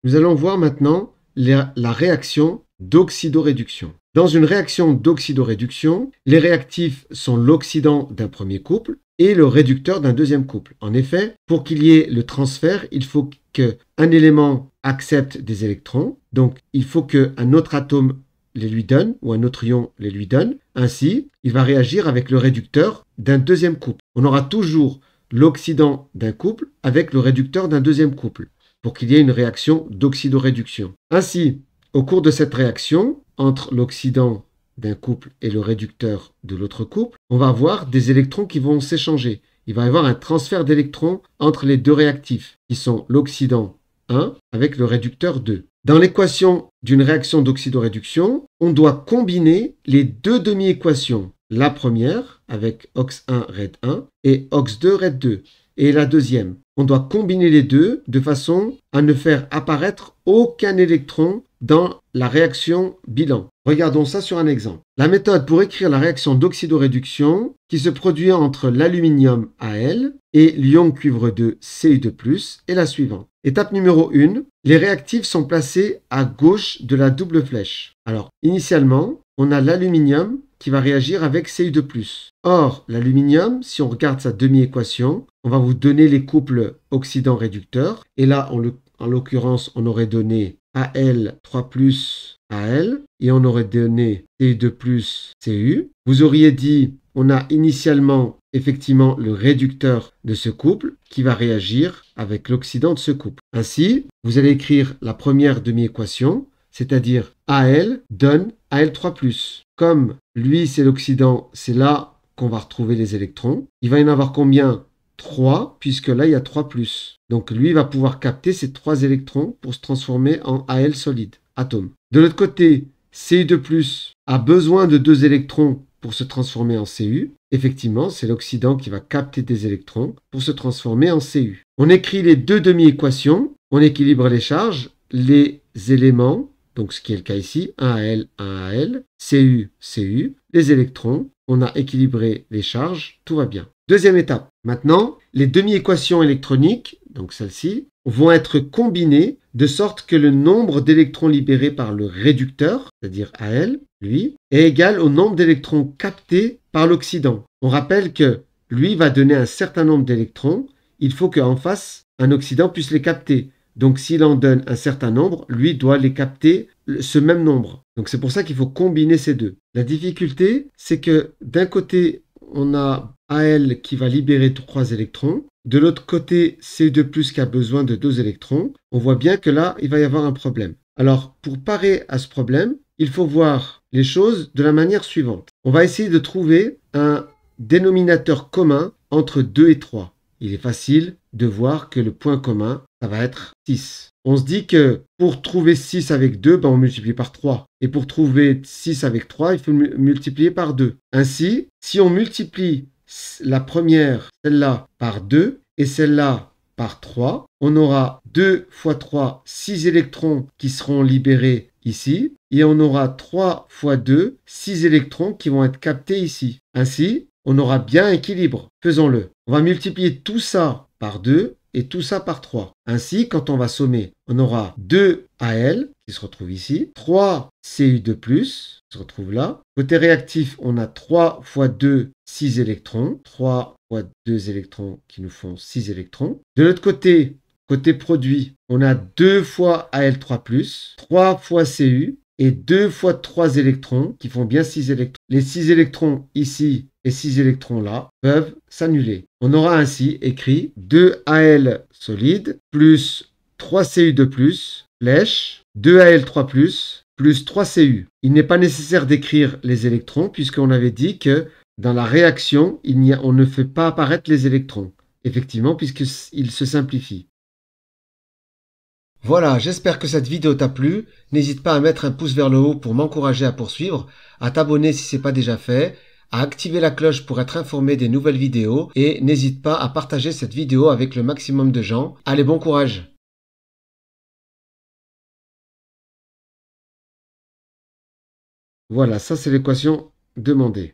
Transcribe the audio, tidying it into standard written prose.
Nous allons voir maintenant la réaction d'oxydoréduction. Dans une réaction d'oxydoréduction, les réactifs sont l'oxydant d'un premier couple et le réducteur d'un deuxième couple. En effet, pour qu'il y ait le transfert, il faut qu'un élément accepte des électrons, donc il faut qu'un autre atome les lui donne, ou un autre ion les lui donne. Ainsi, il va réagir avec le réducteur d'un deuxième couple. On aura toujours l'oxydant d'un couple avec le réducteur d'un deuxième couple, pour qu'il y ait une réaction d'oxydoréduction. Ainsi, au cours de cette réaction, entre l'oxydant d'un couple et le réducteur de l'autre couple, on va avoir des électrons qui vont s'échanger. Il va y avoir un transfert d'électrons entre les deux réactifs, qui sont l'oxydant 1 avec le réducteur 2. Dans l'équation d'une réaction d'oxydoréduction, on doit combiner les deux demi-équations. La première, avec OX1, RED1, et OX2, RED2. Et la deuxième. On doit combiner les deux de façon à ne faire apparaître aucun électron dans la réaction bilan. Regardons ça sur un exemple. La méthode pour écrire la réaction d'oxydoréduction qui se produit entre l'aluminium Al et l'ion cuivre 2 Cu2+, est la suivante. Étape numéro 1, les réactifs sont placés à gauche de la double flèche. Alors, initialement, on a l'aluminium qui va réagir avec Cu2+. Or, l'aluminium, si on regarde sa demi-équation, on va vous donner les couples oxydant-réducteur. Et là, en l'occurrence, on aurait donné Al3+, Al, et on aurait donné Cu2+, Cu. Vous auriez dit, on a initialement effectivement le réducteur de ce couple qui va réagir avec l'oxydant de ce couple. Ainsi, vous allez écrire la première demi-équation, c'est-à-dire Al donne Al3+. Comme lui, c'est l'oxydant, c'est là qu'on va retrouver les électrons. Il va y en avoir combien? 3, puisque là, il y a 3+. Donc, lui va pouvoir capter ces 3 électrons pour se transformer en Al solide, atome. De l'autre côté, Cu2+ a besoin de 2 électrons pour se transformer en Cu. Effectivement, c'est l'oxydant qui va capter des électrons pour se transformer en Cu. On écrit les deux demi-équations, on équilibre les charges, les éléments, donc ce qui est le cas ici, 1Al, 1Al, Cu, Cu, les électrons, on a équilibré les charges, tout va bien. Deuxième étape. Maintenant, les demi-équations électroniques, donc celles-ci, vont être combinées de sorte que le nombre d'électrons libérés par le réducteur, c'est-à-dire Al, lui, est égal au nombre d'électrons captés par l'oxydant. On rappelle que lui va donner un certain nombre d'électrons, il faut qu'en face, un oxydant puisse les capter. Donc s'il en donne un certain nombre, lui doit les capter ce même nombre. Donc c'est pour ça qu'il faut combiner ces deux. La difficulté, c'est que d'un côté, on a Al qui va libérer 3 électrons. De l'autre côté, Cu2+ qui a besoin de 2 électrons. On voit bien que là, il va y avoir un problème. Alors, pour parer à ce problème, il faut voir les choses de la manière suivante. On va essayer de trouver un dénominateur commun entre 2 et 3. Il est facile de voir que le point commun, ça va être 6. On se dit que pour trouver 6 avec 2, on multiplie par 3. Et pour trouver 6 avec 3, il faut multiplier par 2. Ainsi, si on multiplie la première, celle-là, par 2 et celle-là par 3, on aura 2 fois 3, 6 électrons qui seront libérés ici. Et on aura 3 fois 2, 6 électrons qui vont être captés ici. Ainsi, on aura bien un équilibre. Faisons-le. On va multiplier tout ça par 2 et tout ça par 3. Ainsi, quand on va sommer, on aura 2 Al qui se retrouve ici, 3 Cu2+, qui se retrouve là. Côté réactif, on a 3 fois 2, 6 électrons. 3 fois 2 électrons qui nous font 6 électrons. De l'autre côté, côté produit, on a 2 fois Al3+, 3 fois Cu, et 2 fois 3 électrons qui font bien 6 électrons. Les 6 électrons ici et 6 électrons là peuvent s'annuler. On aura ainsi écrit 2 Al solide plus 3 Cu2+, flèche, 2 Al3+, plus 3 Cu. Il n'est pas nécessaire d'écrire les électrons puisqu'on avait dit que dans la réaction, on ne fait pas apparaître les électrons. Effectivement, puisqu'ils se simplifient. Voilà, j'espère que cette vidéo t'a plu. N'hésite pas à mettre un pouce vers le haut pour m'encourager à poursuivre, à t'abonner si ce n'est pas déjà fait, à activer la cloche pour être informé des nouvelles vidéos et n'hésite pas à partager cette vidéo avec le maximum de gens. Allez, bon courage! Voilà, ça c'est l'équation demandée.